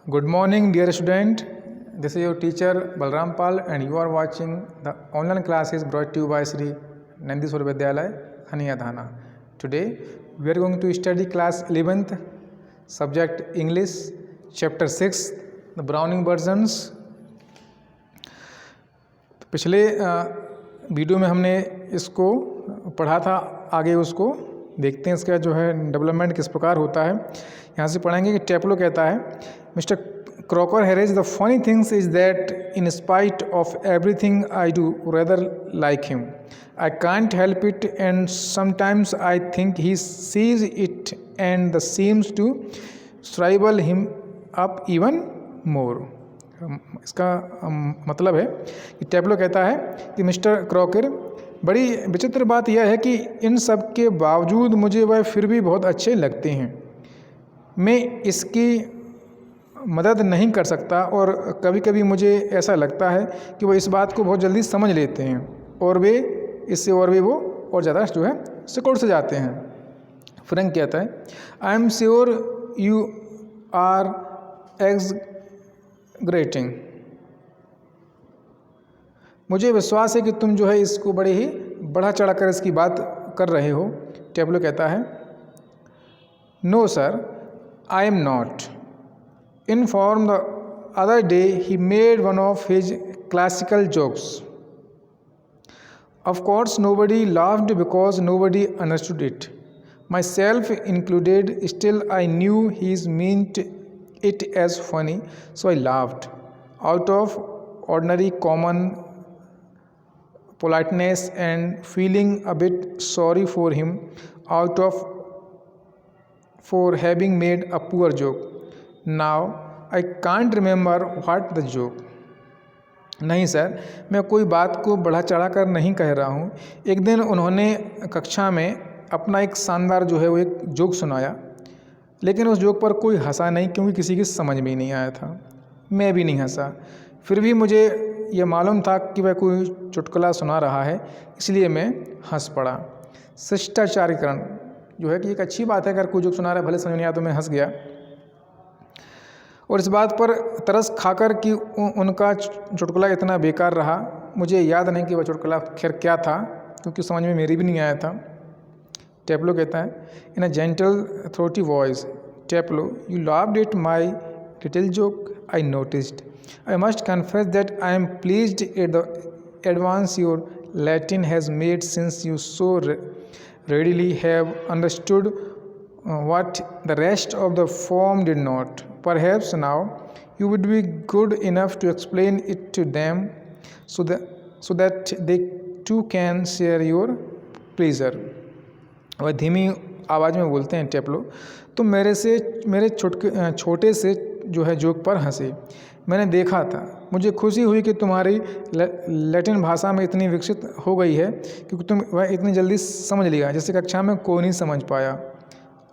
Good morning, dear student. This is your teacher Balram Pal, and you are watching the online classes brought to you by Sri Nandiswar Vidyalaya, Haniyadhana. Today, we are going to study class 11th, subject English, chapter 6, the Browning versions. पिछले video में हमने इसको पढ़ा था, आगे उसको देखते हैं इसका जो है डेवलपमेंट किस प्रकार होता है। यहाँ से पढ़ेंगे कि टेप्लो कहता है, mister Crocker Harris, the funny things is that in spite of everything I do rather like him, I can't help it and sometimes I think he sees it and the seems to स्ट्राइबल him up even more. इसका मतलब है कि टेप्लो कहता है कि mister Crocker, बड़ी विचित्र बात यह है कि इन सब के बावजूद मुझे वह फिर भी बहुत अच्छे लगते हैं। मैं इसकी मदद नहीं कर सकता और कभी कभी मुझे ऐसा लगता है कि वो इस बात को बहुत जल्दी समझ लेते हैं और वे इससे और वो और ज़्यादा जो है सिकुड़ से जाते हैं। फ्रैंक कहता है, I am sure you are greeting, मुझे विश्वास है कि तुम जो है इसको बड़े ही बढ़ा चढ़ा कर इसकी बात कर रहे हो। टेप्लो कहता है, no sir, I am not. Inform the other day he made one of his classical jokes. Of course nobody laughed because nobody understood it, myself included. Still I knew he meant it as funny, so I laughed out of ordinary common politeness and feeling a bit sorry for him for having made a poor joke. Now I can't remember what the joke. नहीं sir, मैं कोई बात को बढ़ा चढ़ा कर नहीं कह रहा हूँ। एक दिन उन्होंने कक्षा में अपना एक शानदार जो है वो एक जोक सुनाया, लेकिन उस जोक पर कोई हंसा नहीं क्योंकि किसी की समझ में नहीं आया था। मैं भी नहीं हंसा। फिर भी मुझे यह मालूम था कि वह कोई चुटकुला सुना रहा है, इसलिए मैं हंस पड़ा। शिष्टाचारीकरण जो है कि एक अच्छी बात है, अगर कोई जोक सुना रहा है भले समझ नहीं आया तो मैं हंस गया, और इस बात पर तरस खाकर कि उनका चुटकुला इतना बेकार रहा। मुझे याद नहीं कि वह चुटकुला खैर क्या था, क्योंकि समझ में मेरी भी नहीं आया था। टेप्लो कहता है, in a gentle throaty voice, Teplo, you laughed at my little joke, I noticed. I must confess that I am pleased at the advance your Latin has made, since you so readily have understood what the rest of the form did not. Perhaps now you would be good enough to explain it to them so that they too can share your pleasure. वह धीमी आवाज़ में बोलते हैं, टेप्लो, तुम मेरे छोटे से जो है जोक पर हंसे। मैंने देखा था, मुझे खुशी हुई कि तुम्हारी लैटिन भाषा में इतनी विकसित हो गई है क्योंकि तुम वह इतनी जल्दी समझ लिया जिसे कक्षा में कोई नहीं समझ पाया।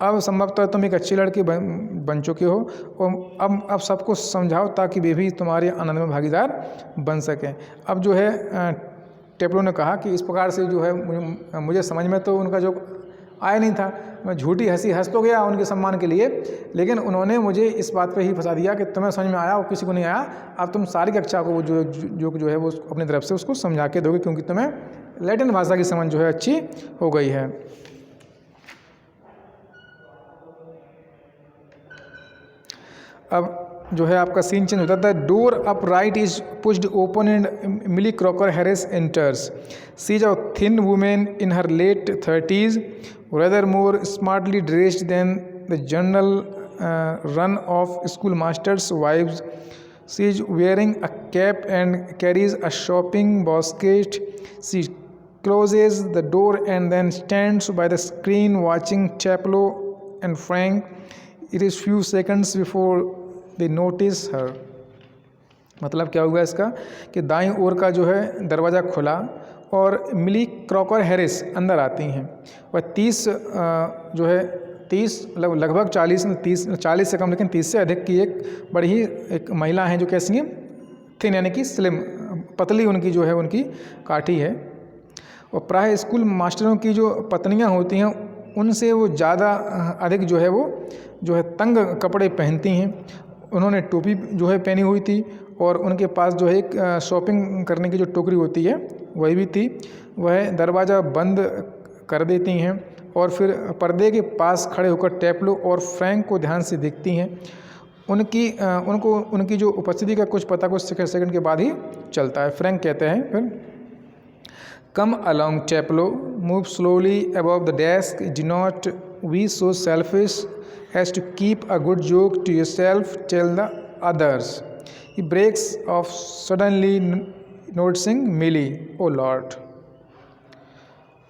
अब संभवतः तुम एक अच्छी लड़की बन चुके हो और अब सबको समझाओ ताकि वे भी तुम्हारे आनंद में भागीदार बन सकें। अब जो है टेप्लो ने कहा कि इस प्रकार से जो है मुझे समझ में तो उनका जो आया नहीं था, मैं झूठी हंसी हंस तो गया उनके सम्मान के लिए, लेकिन उन्होंने मुझे इस बात पे ही फंसा दिया कि तुम्हें समझ में आया और किसी को नहीं आया। अब तुम सारी कक्षा को जो है वो अपनी तरफ से उसको समझा के दोगे, क्योंकि तुम्हें लैटिन भाषा की समझ जो है अच्छी हो गई है। अब जो है आपका सीन चेंज होता था। Door up right is pushed open and Millie Crocker Harris enters. She is a thin woman in her late 30s, rather more smartly dressed than the general run of schoolmasters' wives. She is wearing a cap and carries a shopping basket. She closes the door and then stands by the screen watching टेप्लो and Frank. It is few seconds before they notice her. मतलब क्या हुआ इसका कि दाईं ओर का जो है दरवाज़ा खुला और मिली क्रॉकर हैरिस अंदर आती हैं। वह 30 जो है 30 लगभग 40 से कम लेकिन 30 से अधिक की एक बड़ी ही एक महिला हैं जो कैसी हैं, थिन यानी कि स्लिम, पतली उनकी जो है उनकी काठी है। और प्राय स्कूल मास्टरों की जो पत्नियां होती हैं उनसे वो ज़्यादा अधिक जो है वो जो है तंग कपड़े पहनती हैं उन्होंने टोपी जो है पहनी हुई थी और उनके पास जो है एक शॉपिंग करने की जो टोकरी होती है वही भी थी। वह दरवाज़ा बंद कर देती हैं और फिर पर्दे के पास खड़े होकर टेप्लो और फ्रैंक को ध्यान से देखती हैं। उनकी जो उपस्थिति का कुछ पता कुछ सेकंड के बाद ही चलता है। फ्रैंक कहते हैं फिर, come along Teplo, move slowly above the desk, do not be so selfish as to keep a good joke to yourself, tell the others. He breaks off suddenly noticing Millie, oh lord.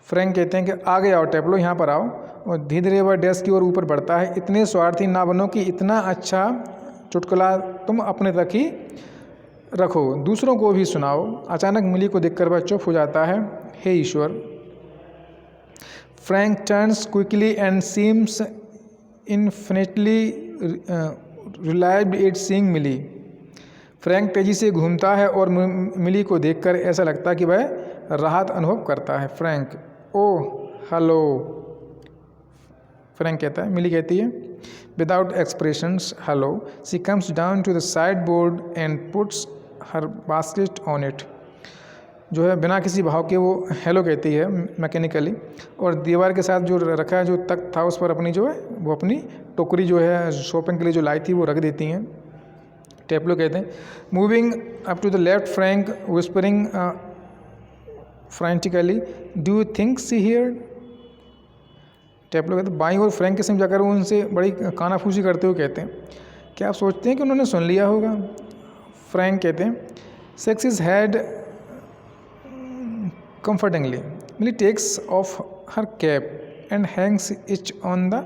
Frank कहते हैं कि आगे आओ टेप्लो, यहाँ पर आओ, और धीरे धीरे वह डेस्क की ओर ऊपर बढ़ता है। इतने स्वार्थी ना बनो कि इतना अच्छा चुटकुला तुम अपने तक ही रखो, दूसरों को भी सुनाओ। अचानक मिली को देखकर वह चुप हो जाता है। हे ईश्वर। Frank turns quickly and seems infinitely relieved at seeing Millie. Frank तेजी से घूमता है और मिली को देखकर ऐसा लगता है कि वह राहत अनुभव करता है। Frank, oh hello. फ्रैंक कहता है, मिली कहती है, without expressions hello. She comes down to the sideboard and puts her basket on it. जो है बिना किसी भाव के वो हेलो कहती है मैकेनिकली, और दीवार के साथ जो रखा है जो तख्त था उस पर अपनी जो है वो अपनी टोकरी जो है शॉपिंग के लिए जो लाई थी वो रख देती हैं। टेप्लो कहते हैं, moving up to the left Frank whispering frantically, do you think see here. Teplo कहते हैं, बाईं ओर फ्रैंक के सामने जाकर वो उनसे बड़ी कानाफूसी करते हुए कहते हैं, क्या आप सोचते हैं कि उन्होंने सुन लिया होगा। फ्रैंक कहते हैं, sex is had comfortingly. Millie takes off her cap and hangs it on the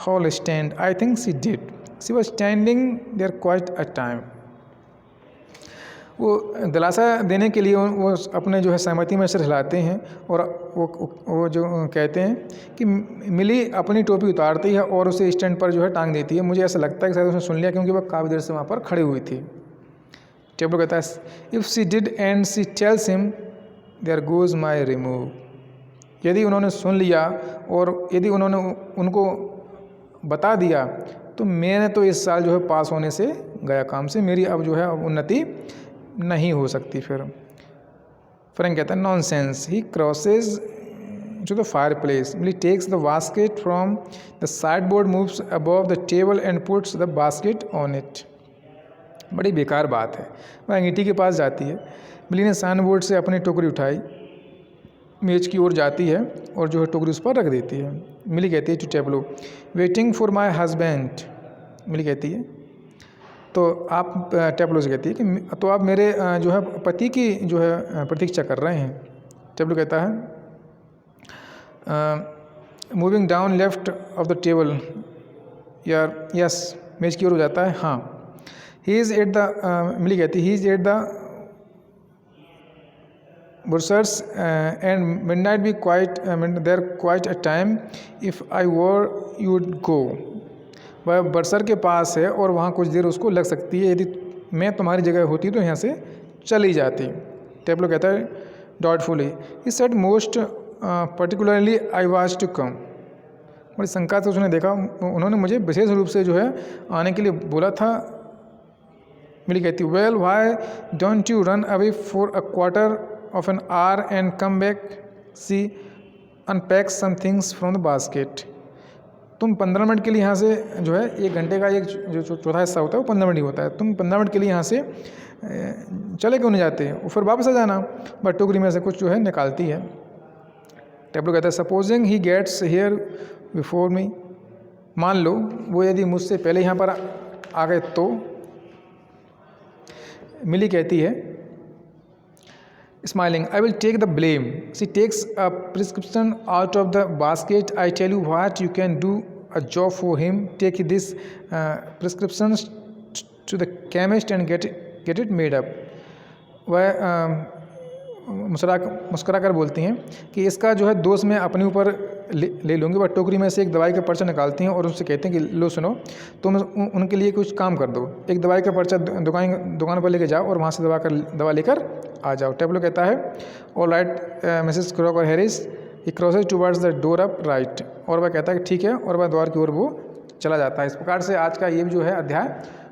hall stand. I think she did. She was standing there quite a time. वो दिलासा देने के लिए वो अपने जो है सहमति में सिर हिलाते हैं और वो जो कहते हैं कि मिली अपनी टोपी उतारती है और उसे स्टैंड पर जो है टांग देती है। मुझे ऐसा लगता है कि शायद उसने सुन लिया क्योंकि वह काफ़ी देर से वहाँ पर खड़ी हुई थी। टेप्लो कहता है, if she did and she tells him, there goes my remove. यदि उन्होंने सुन लिया और यदि उन्होंने उनको बता दिया तो मैंने तो इस साल जो है पास होने से गया काम से, मेरी अब जो है उन्नति नहीं हो सकती। फिर फ्रैंक कहता है, nonsense. He crosses to the fireplace, Millie takes the basket from the sideboard, moves above the table and puts the basket on it. बड़ी बेकार बात है। वह अंगीठी के पास जाती है। मिली ने साइन बोर्ड से अपनी टोकरी उठाई, मेज की ओर जाती है और जो है टोकरी उस पर रख देती है। मिली कहती है to Teplo, waiting for my husband. Millie कहती है, तो आप टेप्लो से कहती है कि तो आप मेरे जो है पति की जो है प्रतीक्षा कर रहे हैं। टेप्लो कहता है, moving down left of the table, यार यस, मेज की ओर हो जाता है, हाँ। ही इज़ एट द, मिली कहती है, he is at the Bursars and midnight be quite there quite a time if I were you'd go। वह बरसर के पास है और वहाँ कुछ देर उसको लग सकती है, यदि मैं तुम्हारी जगह होती तो यहाँ से चली जाती। टेप्लो कहता है doubtfully, he said most particularly I was to come. बड़ी शंका से उसने देखा, उन्होंने मुझे विशेष रूप से जो है आने के लिए बोला था। मिली कहती, well why don't you run away for a quarter of an hour and come back, she unpacks some things from the basket। तुम 15 मिनट के लिए यहाँ से जो है, 1 घंटे का एक जो चौथा हिस्सा होता है वो 15 मिनट ही होता है, तुम 15 मिनट के लिए यहाँ से चले क्यों नहीं जाते और फिर वापस आ जाना। बट टोकरी में से कुछ जो है निकालती है। टेप्लो कहता है, supposing he gets here before me, मान लो वो यदि मुझसे पहले यहाँ पर आ गए तो। मिली कहती है, smiling, I will take the blame। She takes a prescription out of the basket। I tell you what, you can do a job for him। Take this prescription to the chemist and get it made up। वह मुस्कुरा कर बोलती हैं कि इसका जो है दोष मैं अपने ऊपर ले लूँगी। वह टोकरी में से एक दवाई का पर्चा निकालती हैं और उससे कहते हैं कि लो सुनो, तुम उनके लिए कुछ काम कर दो, एक दवाई का पर्चा दुकान पर लेके जाओ और वहाँ से दवा लेकर आ जाओ। टेप्लो कहता है, all right Mrs Crocker Harris. He crosses towards the door up right. और वह कहता है कि ठीक है, और वह द्वार की ओर वो चला जाता है। इस प्रकार से आज का ये जो है अध्याय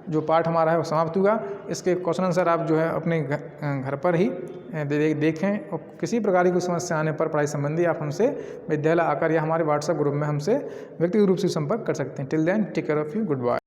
जो पाठ हमारा है वो समाप्त हुआ। इसके क्वेश्चन आंसर आप जो है अपने घर पर ही देखें, और किसी प्रकार की कोई समस्या आने पर पढ़ाई संबंधी आप हमसे विद्यालय आकर या हमारे व्हाट्सएप ग्रुप में हमसे व्यक्तिगत रूप से संपर्क कर सकते हैं। Till then take care of you, good bye.